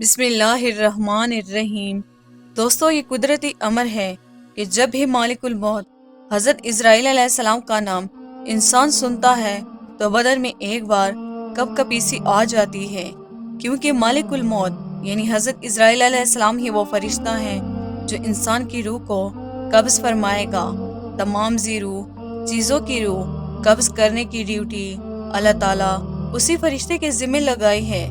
بسم اللہ الرحمن الرحیم۔ دوستو، یہ قدرتی امر ہے کہ جب بھی مالک الموت حضرت اسرائیل علیہ السلام کا نام انسان سنتا ہے تو بدن میں ایک بار کپ کپی سی آ جاتی ہے، کیونکہ مالک الموت یعنی حضرت اسرائیل علیہ السلام ہی وہ فرشتہ ہیں جو انسان کی روح کو قبض فرمائے گا۔ تمام روح چیزوں کی روح قبض کرنے کی ڈیوٹی اللہ تعالیٰ اسی فرشتے کے ذمہ لگائی ہے۔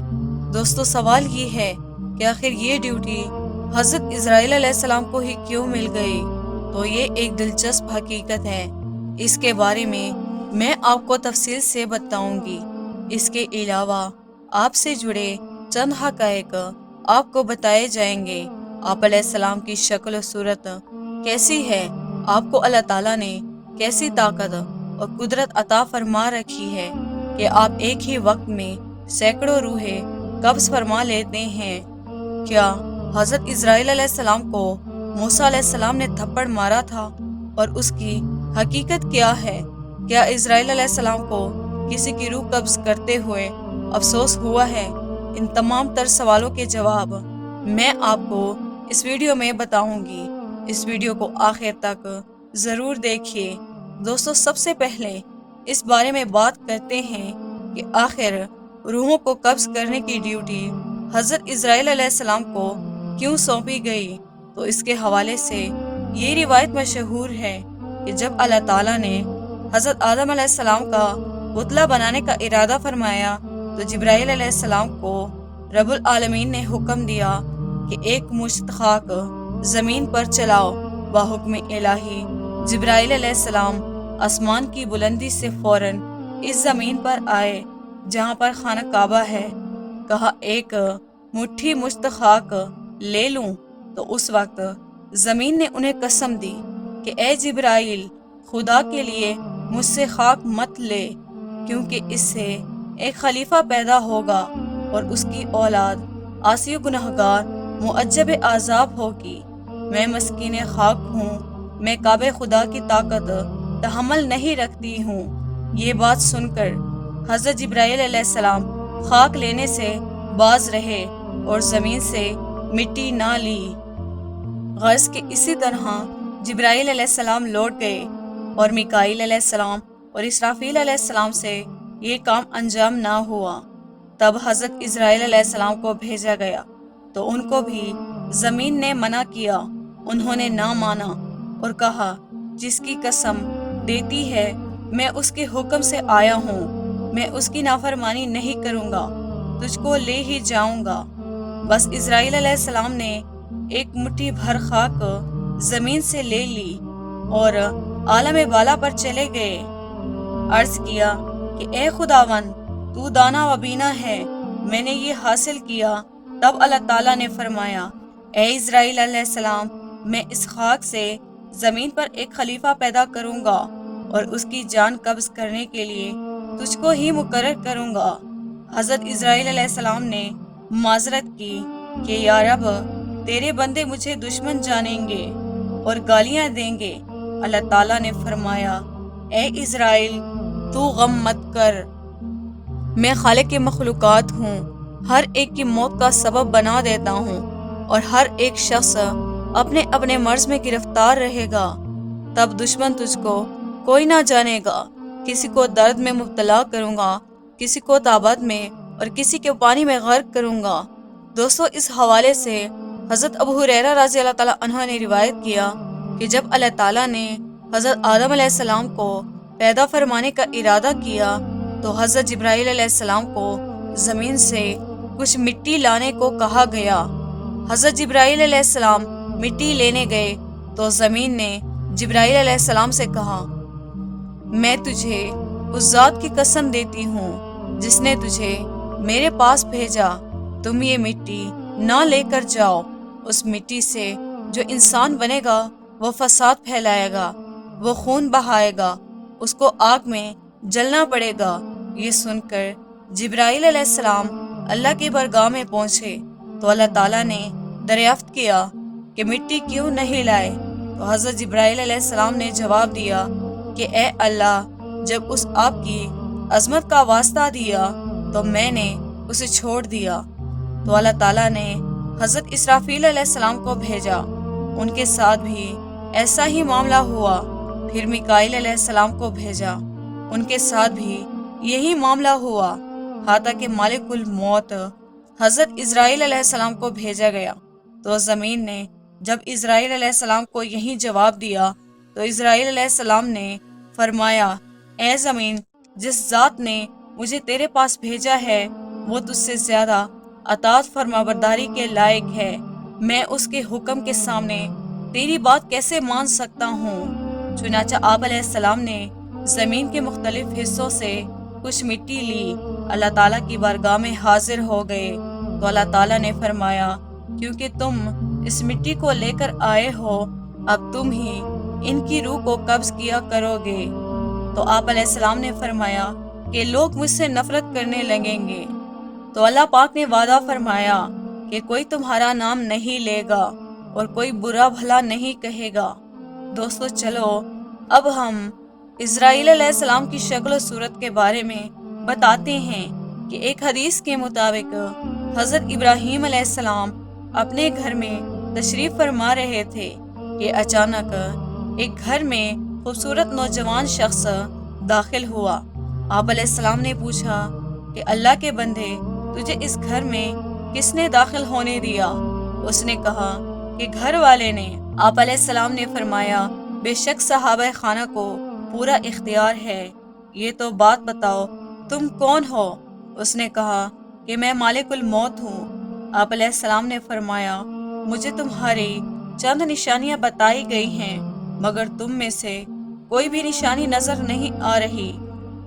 دوستو، سوال یہ ہے کہ آخر یہ ڈیوٹی حضرت اسرائیل علیہ السلام کو ہی کیوں مل گئی؟ تو یہ ایک دلچسپ حقیقت ہے، اس کے بارے میں آپ کو تفصیل سے بتاؤں گی۔ اس کے علاوہ آپ سے جڑے چند حقائق آپ کو بتائے جائیں گے۔ آپ علیہ السلام کی شکل و صورت کیسی ہے، آپ کو اللہ تعالیٰ نے کیسی طاقت اور قدرت عطا فرما رکھی ہے کہ آپ ایک ہی وقت میں سینکڑوں روحیں قبض فرما لیتے ہیں۔ کیا حضرت اسرائیل علیہ السلام کو موسیٰ علیہ السلام نے تھپڑ مارا تھا، اور اس کی حقیقت کیا ہے؟ کیا اسرائیل علیہ السلام کو کسی کی روح قبض کرتے ہوئے افسوس ہوا ہے؟ ان تمام تر سوالوں کے جواب میں آپ کو اس ویڈیو میں بتاؤں گی۔ اس ویڈیو کو آخر تک ضرور دیکھیے۔ دوستو، سب سے پہلے اس بارے میں بات کرتے ہیں کہ آخر روحوں کو قبض کرنے کی ڈیوٹی حضرت اسرائیل علیہ السلام کو کیوں سونپی گئی؟ تو اس کے حوالے سے یہ روایت مشہور ہے کہ جب اللہ تعالیٰ نے حضرت آدم علیہ السلام کا پتلا بنانے کا ارادہ فرمایا تو جبرائیل علیہ السلام کو رب العالمین نے حکم دیا کہ ایک مشت خاک زمین پر چلاؤ۔ بحکم الہی جبرائیل علیہ السلام آسمان کی بلندی سے فوراً اس زمین پر آئے جہاں پر خانہ کعبہ ہے۔ کہا، ایک مٹھی مشت خاک لے لوں؟ تو اس وقت زمین نے انہیں قسم دی کہ اے جبرائیل، خدا کے لیے مجھ سے خاک مت لے، کیونکہ اس سے ایک خلیفہ پیدا ہوگا اور اس کی اولاد عاصی و گنہگار معجب عذاب ہوگی۔ میں مسکین خاک ہوں، میں کعبہ خدا کی طاقت تحمل نہیں رکھتی ہوں۔ یہ بات سن کر حضرت جبرائیل علیہ السلام خاک لینے سے باز رہے اور زمین سے مٹی نہ لی۔ غرض کہ اسی طرح جبرائیل علیہ السلام لوٹ گئے اور میکائیل علیہ السلام اور اسرافیل علیہ السلام سے یہ کام انجام نہ ہوا۔ تب حضرت اسرائیل علیہ السلام کو بھیجا گیا تو ان کو بھی زمین نے منع کیا۔ انہوں نے نہ مانا اور کہا، جس کی قسم دیتی ہے میں اس کے حکم سے آیا ہوں، میں اس کی نافرمانی نہیں کروں گا، تجھ کو لے ہی جاؤں گا۔ بس اسرائیل علیہ السلام نے ایک مٹھی بھر خاک زمین سے لے لی اور عالم بالا پر چلے گئے۔ عرض کیا کہ اے خداوند، تو دانا و بینا ہے، میں نے یہ حاصل کیا۔ تب اللہ تعالیٰ نے فرمایا، اے اسرائیل علیہ السلام، میں اس خاک سے زمین پر ایک خلیفہ پیدا کروں گا اور اس کی جان قبض کرنے کے لیے تجھ کو ہی مقرر کروں گا۔ حضرت اسرائیل علیہ السلام نے معذرت کی کہ یا رب، تیرے بندے مجھے دشمن جانیں گے اور گالیاں دیں گے۔ اللہ تعالیٰ نے فرمایا، اے اسرائیل، تو غم مت کر، میں خالق مخلوقات ہوں، ہر ایک کی موت کا سبب بنا دیتا ہوں اور ہر ایک شخص اپنے اپنے مرض میں گرفتار رہے گا۔ تب دشمن تجھ کو کوئی نہ جانے گا، کسی کو درد میں مبتلا کروں گا، کسی کو تابت میں اور کسی کو پانی میں غرق کروں گا۔ دوستو، اس حوالے سے حضرت ابو ہریرہ رضی اللہ تعالیٰ عنہ نے روایت کیا کہ جب اللہ تعالیٰ نے حضرت آدم علیہ السلام کو پیدا فرمانے کا ارادہ کیا تو حضرت جبرائیل علیہ السلام کو زمین سے کچھ مٹی لانے کو کہا گیا۔ حضرت جبرائیل علیہ السلام مٹی لینے گئے تو زمین نے جبرائیل علیہ السلام سے کہا، میں تجھے اس ذات کی قسم دیتی ہوں جس نے تجھے میرے پاس بھیجا، تم یہ مٹی نہ لے کر جاؤ۔ اس مٹی سے جو انسان بنے گا وہ فساد پھیلائے گا، وہ خون بہائے گا، اس کو آگ میں جلنا پڑے گا۔ یہ سن کر جبرائیل علیہ السلام اللہ کی بارگاہ میں پہنچے تو اللہ تعالیٰ نے دریافت کیا کہ مٹی کیوں نہیں لائے؟ تو حضرت جبرائیل علیہ السلام نے جواب دیا کہ اے اللہ، جب اس آپ کی عظمت کا واسطہ دیا تو میں نے اسے چھوڑ دیا۔ تو اللہ تعالیٰ نے حضرت اسرافیل علیہ السلام کو بھیجا، ان کے ساتھ بھی ایسا ہی معاملہ ہوا۔ پھر میکائیل علیہ السلام کو بھیجا، ان کے ساتھ بھی یہی معاملہ ہوا، حتیٰ کہ مالک الموت حضرت اسرائیل علیہ السلام کو بھیجا گیا۔ تو زمین نے جب اسرائیل علیہ السلام کو یہی جواب دیا تو اسرائیل علیہ السلام نے فرمایا، اے زمین، جس ذات نے مجھے تیرے پاس بھیجا ہے وہ تجھ سے زیادہ اطاعت فرمانبرداری کے لائق ہے، میں اس کے حکم کے سامنے تیری بات کیسے مان سکتا ہوں؟ چنانچہ آپ علیہ السلام نے زمین کے مختلف حصوں سے کچھ مٹی لی، اللہ تعالیٰ کی بارگاہ میں حاضر ہو گئے۔ تو اللہ تعالیٰ نے فرمایا، کیونکہ تم اس مٹی کو لے کر آئے ہو، اب تم ہی ان کی روح کو قبض کیا کرو گے۔ تو آپ علیہ السلام نے فرمایا کہ لوگ مجھ سے نفرت کرنے لگیں گے۔ تو اللہ پاک نے وعدہ فرمایا کہ کوئی تمہارا نام نہیں لے گا اور کوئی برا بھلا نہیں کہے گا۔ دوستو چلو اب ہم اسرائیل علیہ السلام کی شکل و صورت کے بارے میں بتاتے ہیں کہ ایک حدیث کے مطابق حضرت ابراہیم علیہ السلام اپنے گھر میں تشریف فرما رہے تھے کہ اچانک ایک گھر میں خوبصورت نوجوان شخص داخل ہوا۔ آپ علیہ السلام نے پوچھا کہ اللہ کے بندے، تجھے اس گھر میں کس نے داخل ہونے دیا؟ اس نے کہا کہ گھر والے نے۔ آپ علیہ السلام نے فرمایا، بے شک صحابہ خانہ کو پورا اختیار ہے، یہ تو بات بتاؤ تم کون ہو؟ اس نے کہا کہ میں مالک الموت ہوں۔ آپ علیہ السلام نے فرمایا، مجھے تمہاری چند نشانیاں بتائی گئی ہیں، مگر تم میں سے کوئی بھی نشانی نظر نہیں آ رہی۔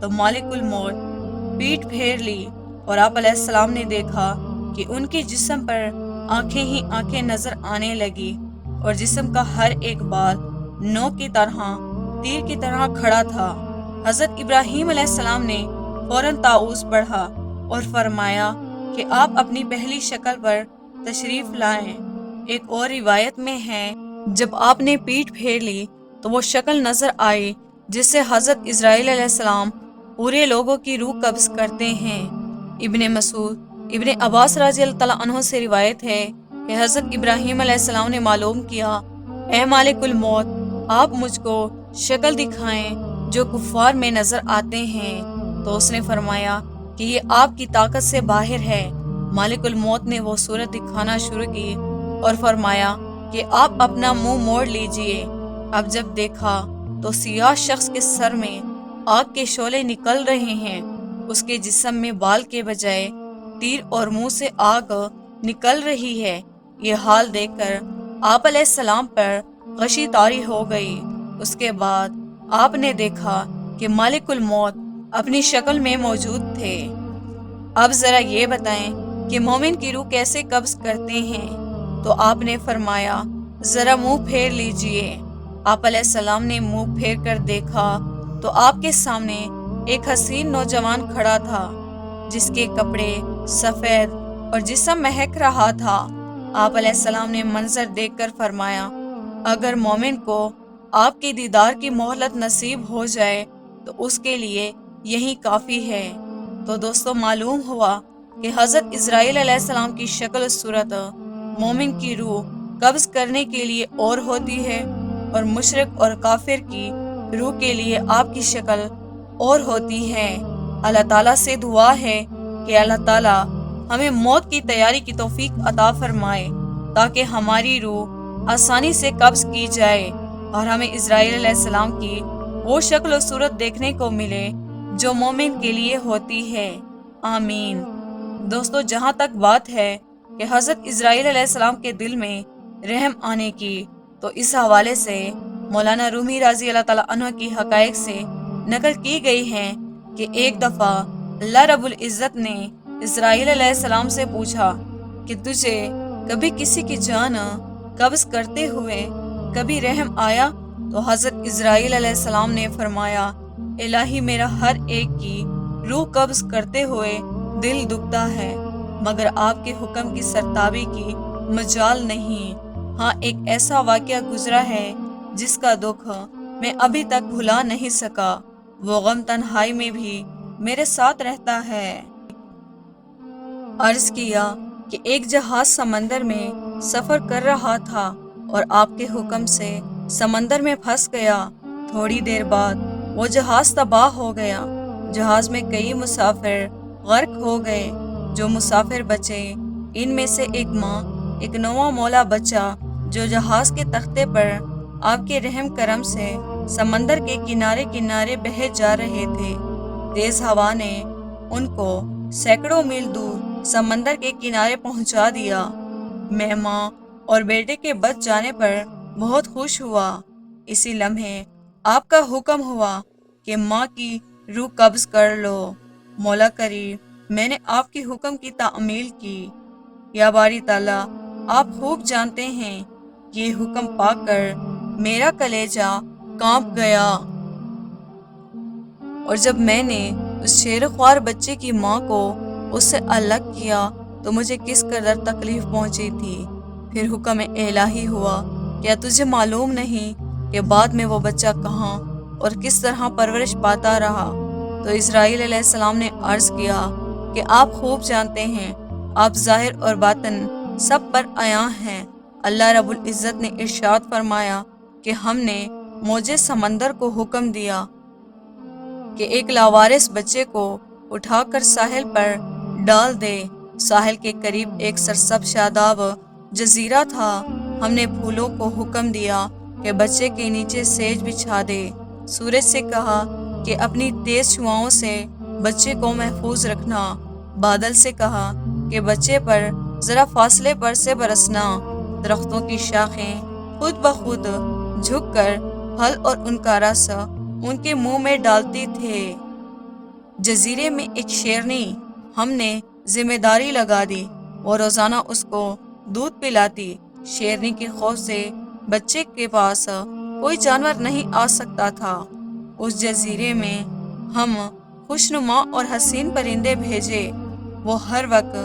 تو مالک الموت پیٹھ پھیر لی اور آپ علیہ السلام نے دیکھا کہ ان کے جسم پر آنکھیں ہی آنکھیں نظر آنے لگی اور جسم کا ہر ایک بال نو کی طرح، تیر کی طرح کھڑا تھا۔ حضرت ابراہیم علیہ السلام نے فوراً طاؤس پڑھا اور فرمایا کہ آپ اپنی پہلی شکل پر تشریف لائیں۔ ایک اور روایت میں ہے، جب آپ نے پیٹھ پھیر لی تو وہ شکل نظر آئی جس سے حضرت اسرائیل علیہ السلام پورے لوگوں کی روح قبض کرتے ہیں۔ ابن مسعود، ابن عباس رضی اللہ تعالیٰ عنہ سے روایت ہے کہ حضرت ابراہیم علیہ السلام نے معلوم کیا، اے مالک الموت، آپ مجھ کو شکل دکھائیں جو کفار میں نظر آتے ہیں۔ تو اس نے فرمایا کہ یہ آپ کی طاقت سے باہر ہے۔ مالک الموت نے وہ صورت دکھانا شروع کی اور فرمایا کہ آپ اپنا منہ موڑ لیجئے۔ اب جب دیکھا تو سیاہ شخص کے سر میں آگ کے شعلے نکل رہے ہیں، اس کے جسم میں بال کے بجائے تیر اور منہ سے آگ نکل رہی ہے۔ یہ حال دیکھ کر آپ علیہ السلام پر غشی طاری ہو گئی۔ اس کے بعد آپ نے دیکھا کہ مالک الموت اپنی شکل میں موجود تھے۔ اب ذرا یہ بتائیں کہ مومن کی روح کیسے قبض کرتے ہیں؟ تو آپ نے فرمایا، ذرا منہ پھیر لیجئے۔ آپ علیہ السلام نے منہ پھیر کر دیکھا تو آپ کے سامنے ایک حسین نوجوان کھڑا تھا جس کے کپڑے سفید اور جسم مہک رہا تھا۔ آپ علیہ السلام نے منظر دیکھ کر فرمایا، اگر مومن کو آپ کے دیدار کی مہلت نصیب ہو جائے تو اس کے لیے یہی کافی ہے۔ تو دوستو معلوم ہوا کہ حضرت اسرائیل علیہ السلام کی شکل و صورت مومن کی روح قبض کرنے کے لیے اور ہوتی ہے، اور مشرک اور کافر کی روح کے لیے آپ کی شکل اور ہوتی ہے۔ اللہ تعالیٰ سے دعا ہے کہ اللہ تعالیٰ ہمیں موت کی تیاری کی توفیق عطا فرمائے تاکہ ہماری روح آسانی سے قبض کی جائے اور ہمیں اسرائیل علیہ السلام کی وہ شکل و صورت دیکھنے کو ملے جو مومن کے لیے ہوتی ہے۔ آمین۔ دوستو جہاں تک بات ہے کہ حضرت اسرائیل علیہ السلام کے دل میں رحم آنے کی، تو اس حوالے سے مولانا رومی رضی اللہ تعالیٰ عنہ کی حقائق سے نقل کی گئی ہے کہ ایک دفعہ اللہ رب العزت نے اسرائیل علیہ السلام سے پوچھا کہ تجھے کبھی کسی کی جان قبض کرتے ہوئے کبھی رحم آیا؟ تو حضرت اسرائیل علیہ السلام نے فرمایا، الہی میرا ہر ایک کی روح قبض کرتے ہوئے دل دکھتا ہے، مگر آپ کے حکم کی سرتابی کی مجال نہیں۔ ہاں ایک ایسا واقعہ گزرا ہے جس کا دکھ میں ابھی تک بھلا نہیں سکا، وہ غم تنہائی میں بھی میرے ساتھ رہتا ہے۔ عرض کیا، کہ ایک جہاز سمندر میں سفر کر رہا تھا اور آپ کے حکم سے سمندر میں پھنس گیا۔ تھوڑی دیر بعد وہ جہاز تباہ ہو گیا۔ جہاز میں کئی مسافر غرق ہو گئے۔ جو مسافر بچے ان میں سے ایک ماں، ایک نواں مولا بچہ جو جہاز کے تختے پر آپ کے رحم کرم سے سمندر کے کنارے کنارے بہے جا رہے تھے۔ تیز ہوا نے ان کو سینکڑوں میل دور سمندر کے کنارے پہنچا دیا۔ میں ماں اور بیٹے کے بچ جانے پر بہت خوش ہوا۔ اسی لمحے آپ کا حکم ہوا کہ ماں کی روح قبض کر لو۔ مولا کریم، میں نے آپ کے حکم کی تعمیل کی۔ یا باری تعالیٰ، آپ خوب جانتے ہیں، یہ حکم پا کر میرا کلیجہ کانپ گیا۔ اور جب میں نے اس شیر خوار بچے کی ماں کو اس سے الگ کیا تو مجھے کس قدر تکلیف پہنچی تھی۔ پھر حکم الہی ہوا، کیا تجھے معلوم نہیں کہ بعد میں وہ بچہ کہاں اور کس طرح پرورش پاتا رہا؟ تو اسرائیل علیہ السلام نے عرض کیا کہ آپ خوب جانتے ہیں، آپ ظاہر اور باطن سب پر عیاں ہیں۔ اللہ رب العزت نے ارشاد فرمایا کہ ہم نے موج سمندر کو حکم دیا کہ ایک لاوارث بچے کو اٹھا کر ساحل پر ڈال دے۔ ساحل کے قریب ایک سرسبز شاداب جزیرہ تھا۔ ہم نے پھولوں کو حکم دیا کہ بچے کے نیچے سیج بچھا دے۔ سورج سے کہا کہ اپنی تیز شعاؤں سے بچے کو محفوظ رکھنا۔ بادل سے کہا کہ بچے پر ذرا فاصلے پر سے برسنا۔ درختوں کی شاخیں خود بخود جھک کر پھل اور ان کا رس ان کے منہ میں ڈالتی تھے۔ جزیرے میں ایک شیرنی ہم نے ذمہ داری لگا دی، وہ روزانہ اس کو دودھ پلاتی۔ شیرنی کے خوف سے بچے کے پاس کوئی جانور نہیں آ سکتا تھا۔ اس جزیرے میں ہم خوشنما اور حسین پرندے بھیجے، وہ ہر وقت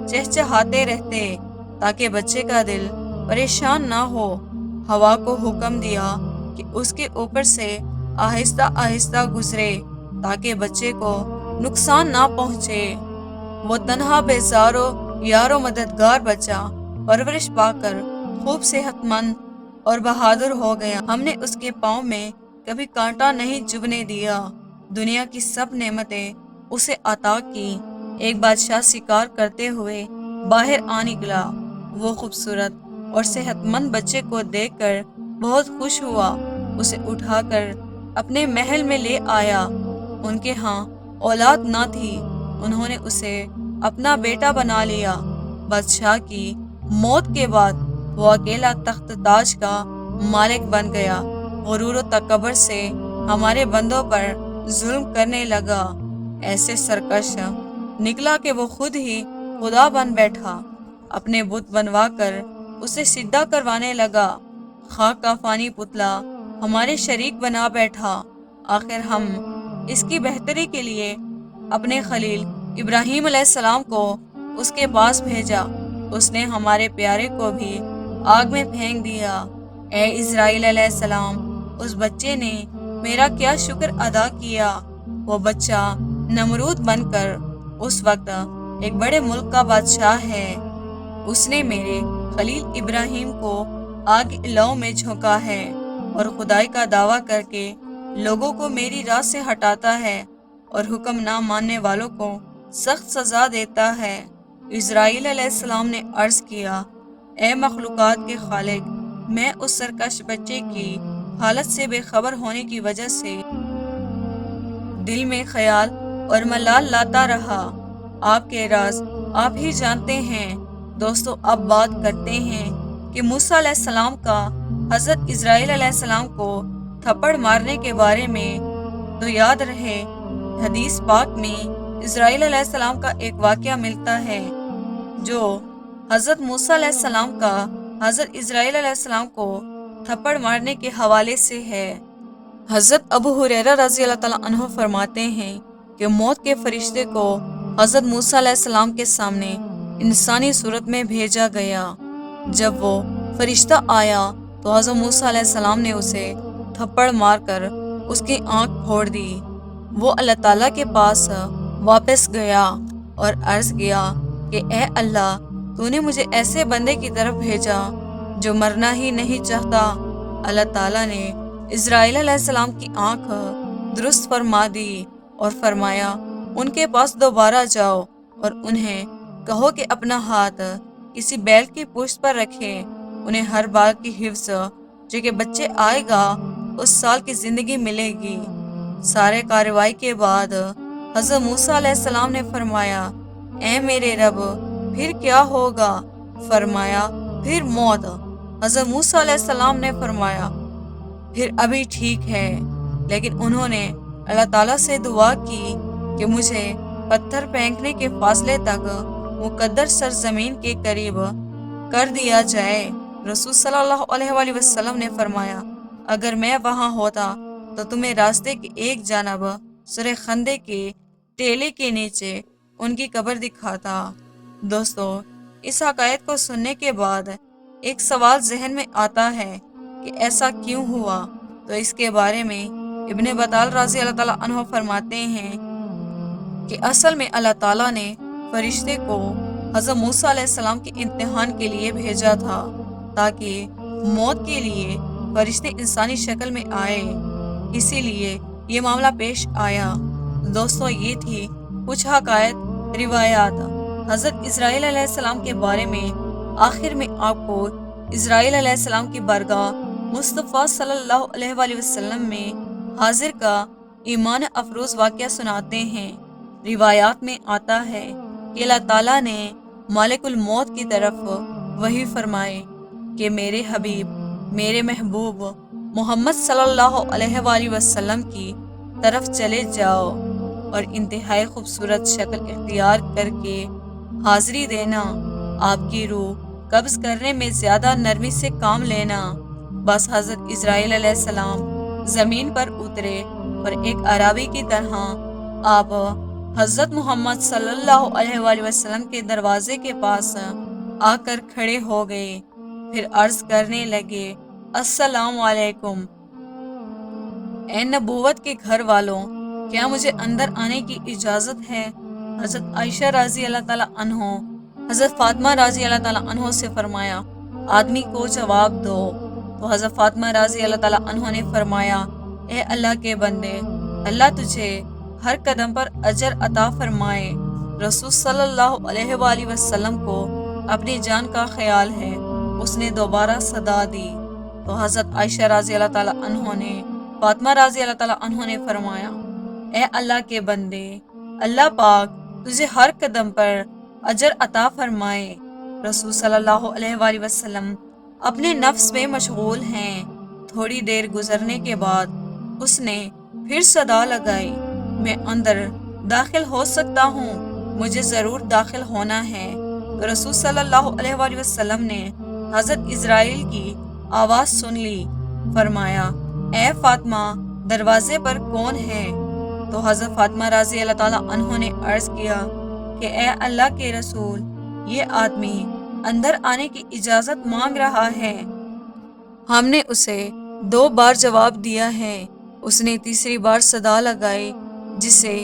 چہچہاتے رہتے تاکہ بچے کا دل پریشان نہ ہو۔ ہوا کو حکم دیا کہ اس کے اوپر سے آہستہ آہستہ گزرے تاکہ بچے کو نقصان نہ پہنچے۔ وہ تنہا بیزارو یارو مددگار بچہ پرورش پا کر خوب صحت مند اور بہادر ہو گیا۔ ہم نے اس کے پاؤں میں کبھی کانٹا نہیں چبھنے دیا۔ دنیا کی سب نعمتیں اسے عطا کی۔ ایک بادشاہ شکار کرتے ہوئے باہر آ نکلا۔ وہ خوبصورت اور صحت مند بچے کو دیکھ کر بہت خوش ہوا۔ اسے اٹھا کر اپنے محل میں لے آیا۔ ان کے ہاں اولاد نہ تھی، انہوں نے اسے اپنا بیٹا بنا لیا۔ بادشاہ کی موت کے بعد وہ اکیلا تخت تاج کا مالک بن گیا۔ غرور و تکبر سے ہمارے بندوں پر ظلم کرنے لگا۔ ایسے سرکش نکلا کہ وہ خود ہی خدا بن بیٹھا۔ اپنے بت بنوا کر اسے سجدہ کروانے لگا۔ خاک کا فانی پتلا ہمارے شریک بنا بیٹھا۔ آخر ہم اس کی بہتری کے لیے اپنے خلیل ابراہیم علیہ السلام کو اس کے پاس بھیجا۔ اس نے ہمارے پیارے کو بھی آگ میں پھینک دیا۔ اے اسرائیل علیہ السلام، اس بچے نے میرا کیا شکر ادا کیا۔ وہ بچہ نمرود بن کر اس وقت ایک بڑے ملک کا بادشاہ ہے۔ اس نے میرے خلیل ابراہیم کو آگ لو میں جھونکا ہے اور خدائی کا دعویٰ کر کے لوگوں کو میری راہ سے ہٹاتا ہے اور حکم نہ ماننے والوں کو سخت سزا دیتا ہے۔ اسرائیل علیہ السلام نے عرض کیا، اے مخلوقات کے خالق، میں اس سرکش بچے کی حالت سے بے خبر ہونے کی وجہ سے دل میں خیال اور ملال لاتا رہا۔ آپ کے راز آپ ہی جانتے ہیں۔ دوستو، اب بات کرتے ہیں کہ موسیٰ علیہ السلام کا حضرت اسرائیل علیہ السلام کو تھپڑ مارنے کے بارے میں۔ تو یاد رہے، حدیث پاک میں اسرائیل علیہ السلام کا ایک واقعہ ملتا ہے جو حضرت موسیٰ علیہ السلام کا حضرت اسرائیل علیہ السلام کو تھپڑ مارنے کے حوالے سے ہے۔ حضرت ابو ہریرہ رضی اللہ تعالیٰ عنہ فرماتے ہیں کہ موت کے فرشتے کو حضرت موسیٰ علیہ السلام کے سامنے انسانی صورت میں بھیجا گیا۔ جب وہ فرشتہ آیا تو حضرت موسیٰ علیہ السلام نے اسے تھپڑ مار کر اس کی آنکھ پھوڑ دی۔ وہ اللہ تعالیٰ کے پاس واپس گیا اور عرض کیا کہ اے اللہ، تو نے مجھے ایسے بندے کی طرف بھیجا جو مرنا ہی نہیں چاہتا۔ اللہ تعالیٰ نے اسرائیل علیہ السلام کی آنکھ درست فرما دی اور فرمایا ان کے پاس دوبارہ جاؤ اور انہیں کہو کہ اپنا ہاتھ کسی بیل کی پشت پر رکھے، انہیں ہر بار کی حفظ جو کہ بچے آئے گا اس سال کی زندگی ملے گی۔ سارے کارروائی کے بعد حضرت موسیٰ علیہ السلام نے فرمایا اے میرے رب پھر کیا ہوگا؟ فرمایا پھر موت۔ حضرت موسیٰ علیہ السلام نے فرمایا پھر ابھی ٹھیک ہے، لیکن انہوں نے اللہ تعالیٰ سے دعا کی کہ مجھے پتھر پھینکنے کے فاصلے تک مقدس سرزمین کے قریب کر دیا جائے۔ رسول صلی اللہ علیہ وآلہ وسلم نے فرمایا اگر میں وہاں ہوتا تو تمہیں راستے کی ایک جانب سورہ خندق کے ٹیلے کے نیچے ان کی قبر دکھاتا۔ دوستو، اس حقائق کو سننے کے بعد ایک سوال ذہن میں آتا ہے کہ ایسا کیوں ہوا؟ تو اس کے بارے میں ابن بطال رضی اللہ تعالیٰ عنہ فرماتے ہیں کہ اصل میں اللہ تعالیٰ نے فرشتے کو حضرت موسیٰ علیہ السلام کے امتحان کے لیے بھیجا تھا تاکہ موت کے لیے فرشتے انسانی شکل میں آئے، اسی لیے یہ معاملہ پیش آیا۔ دوستو، یہ تھی کچھ حقائق روایات حضرت اسرائیل علیہ السلام کے بارے میں۔ آخر میں آپ کو اسرائیل علیہ السلام کی بارگاہ مصطفیٰ صلی اللہ علیہ وآلہ وسلم میں حاضر کا ایمان افروز واقعہ سناتے ہیں۔ روایات میں آتا ہے کہ اللہ تعالیٰ نے مالک الموت کی طرف وحی فرمائے کہ میرے حبیب، میرے محبوب محمد صلی اللہ علیہ وآلہ وسلم کی طرف چلے جاؤ اور انتہائی خوبصورت شکل اختیار کر کے حاضری دینا، آپ کی روح قبض کرنے میں زیادہ نرمی سے کام لینا۔ بس حضرت اسرائیل علیہ السلام زمین پر اترے اور ایک عرابی کی طرح آپ حضرت محمد صلی اللہ علیہ وآلہ وسلم کے دروازے کے پاس آ کر کھڑے ہو گئے، پھر عرض کرنے لگے السلام علیکم، اے نبوت کے گھر والوں، کیا مجھے اندر آنے کی اجازت ہے؟ حضرت عائشہ رضی اللہ تعالیٰ عنہ حضرت فاطمہ رضی اللہ تعالیٰ عنہ سے فرمایا آدمی کو جواب دو۔ تو حضرت فاطمہ رضی اللہ تعالیٰ عنہ نے فرمایا اے اللہ کے بندے، اللہ تجھے ہر قدم پر اجر عطا فرمائے۔ رسول صلی اللہ علیہ وآلہ وسلم کو اپنی جان کا خیال ہے۔ اس نے دوبارہ صدا دی تو حضرت عائشہ رضی اللہ تعالیٰ عنہ نے فاطمہ رضی اللہ تعالیٰ عنہ نے فرمایا اے اللہ کے بندے، اللہ پاک تجھے ہر قدم پر اجر عطا فرمائے۔ رسول صلی اللہ علیہ وآلہ وسلم اپنے نفس میں مشغول ہیں۔ تھوڑی دیر گزرنے کے بعد اس نے پھر صدا لگائی میں اندر داخل ہو سکتا ہوں، مجھے ضرور داخل ہونا ہے۔ تو رسول صلی اللہ علیہ وآلہ وسلم نے حضرت اسرائیل کی آواز سن لی، فرمایا اے فاطمہ دروازے پر کون ہے؟ تو حضرت فاطمہ رضی اللہ تعالیٰ عنہ نے عرض کیا کہ اے اللہ کے رسول، یہ آدمی اندر آنے کی اجازت مانگ رہا ہے۔ ہم نے اسے 2 بار جواب دیا ہے، اس نے تیسری بار صدا لگائی جس سے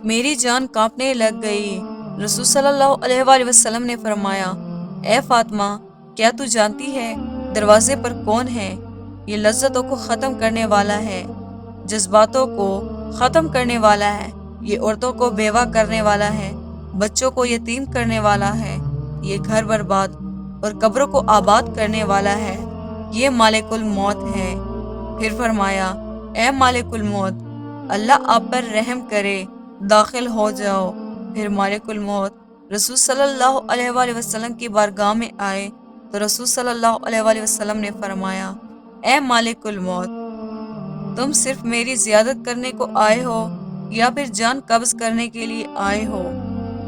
میری جان کانپنے لگ گئی۔ رسول صلی اللہ علیہ وآلہ وسلم نے فرمایا اے فاطمہ، کیا تو جانتی ہے دروازے پر کون ہے؟ یہ لذتوں کو ختم کرنے والا ہے، جذباتوں کو ختم کرنے والا ہے، یہ عورتوں کو بیوہ کرنے والا ہے، بچوں کو یتیم کرنے والا ہے، یہ گھر برباد اور قبروں کو آباد کرنے والا ہے، یہ مالک الموت ہے۔ پھر فرمایا اے مالک الموت، اللہ آپ پر رحم کرے، داخل ہو جاؤ۔ پھر مالک الموت رسول صلی اللہ علیہ وآلہ وسلم کی بارگاہ میں آئے تو رسول صلی اللہ علیہ وآلہ وسلم نے فرمایا اے مالک الموت، تم صرف میری زیارت کرنے کو آئے ہو یا پھر جان قبض کرنے کے لیے آئے ہو؟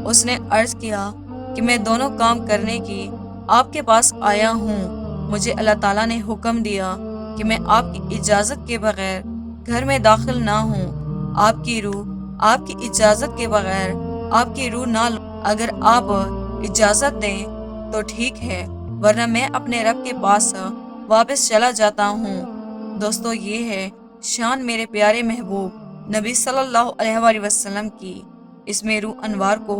اس نے عرض کیا کہ میں دونوں کام کرنے کی آپ کے پاس آیا ہوں۔ مجھے اللہ تعالیٰ نے حکم دیا کہ میں آپ کی اجازت کے بغیر گھر میں داخل نہ ہوں، آپ کی اجازت کے بغیر آپ کی روح نہ لوں۔ اگر آپ اجازت دیں تو ٹھیک ہے، ورنہ میں اپنے رب کے پاس واپس چلا جاتا ہوں۔ دوستو، یہ ہے شان میرے پیارے محبوب نبی صلی اللہ علیہ وآلہ وسلم کی۔ اس میں روح انوار کو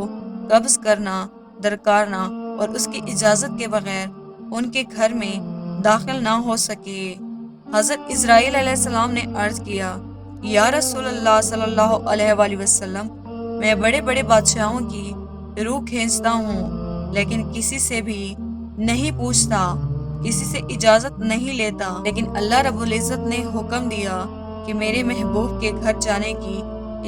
قبض کرنا، درکارنا اور اس کی اجازت کے بغیر ان کے گھر میں داخل نہ ہو سکے۔ حضرت اسرائیل علیہ السلام نے عرض کیا، یا رسول اللہ صلی اللہ علیہ وآلہ وسلم، میں بڑے بڑے بادشاہوں کی روح کھینچتا ہوں، لیکن کسی سے بھی نہیں پوچھتا، کسی سے اجازت نہیں لیتا، لیکن اللہ رب العزت نے حکم دیا کہ میرے محبوب کے گھر جانے کی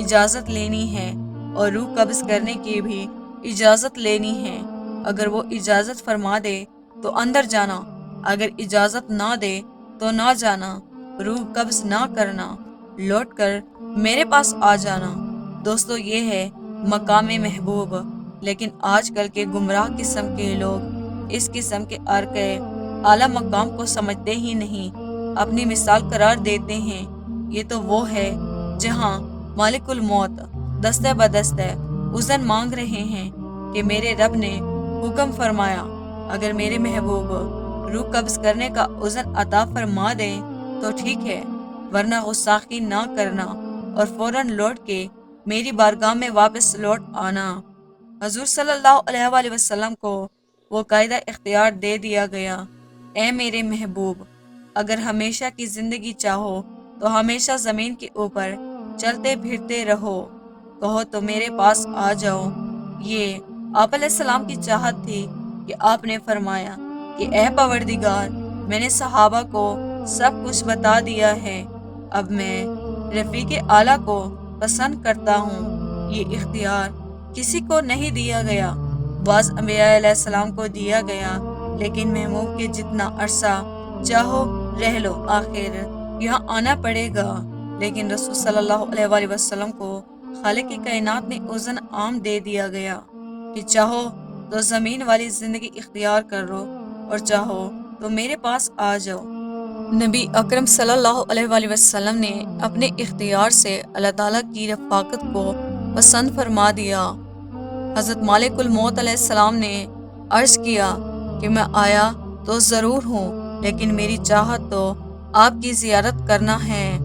اجازت لینی ہے اور روح قبض کرنے کی بھی اجازت لینی ہے۔ اگر وہ اجازت فرما دے تو اندر جانا، اگر اجازت نہ دے تو نہ جانا، روح قبض نہ کرنا، لوٹ کر میرے پاس آ جانا۔ دوستو، یہ ہے مقام محبوب، لیکن آج کل کے گمراہ قسم کے لوگ اس قسم کے عرقے اعلیٰ مقام کو سمجھتے ہی نہیں، اپنی مثال قرار دیتے ہیں۔ یہ تو وہ ہے جہاں مالک الموت دستہ بدستہ اذن مانگ رہے ہیں کہ میرے رب نے حکم فرمایا، اگر میرے محبوب روح قبض کرنے کا اذن عطا فرما دیں تو ٹھیک ہے، ورنہ غصاخی نہ کرنا اور فوراً لوٹ کے میری بارگاہ میں واپس لوٹ آنا۔ حضور صلی اللہ علیہ وآلہ وسلم کو وہ قاعدہ اختیار دے دیا گیا، اے میرے محبوب، اگر ہمیشہ کی زندگی چاہو تو ہمیشہ زمین کے اوپر چلتے پھرتے رہو، کہو تو میرے پاس آ جاؤ۔ یہ آپ علیہ السلام کی چاہت تھی کہ آپ نے فرمایا کہ اے پروردگار، میں نے صحابہ کو سب کچھ بتا دیا ہے، اب میں رفیق اعلیٰ کو پسند کرتا ہوں۔ یہ اختیار کسی کو نہیں دیا گیا، بعض انبیاء علیہ السلام کو دیا گیا، لیکن محبوب کے جتنا عرصہ چاہو رہ لو، آخر یہاں آنا پڑے گا۔ لیکن رسول صلی اللہ علیہ وآلہ وسلم کو خالق کائنات نے اذن عام دے دیا گیا کہ چاہو تو زمین والی زندگی اختیار کر لو اور چاہو تو میرے پاس آ جاؤ۔ نبی اکرم صلی اللہ علیہ وآلہ وسلم نے اپنے اختیار سے اللہ تعالیٰ کی رفاقت کو پسند فرما دیا۔ حضرت مالک الموت علیہ السلام نے عرض کیا کہ میں آیا تو ضرور ہوں، لیکن میری چاہت تو آپ کی زیارت کرنا ہے،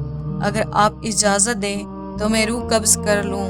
اگر آپ اجازت دیں تو میں روح قبض کر لوں۔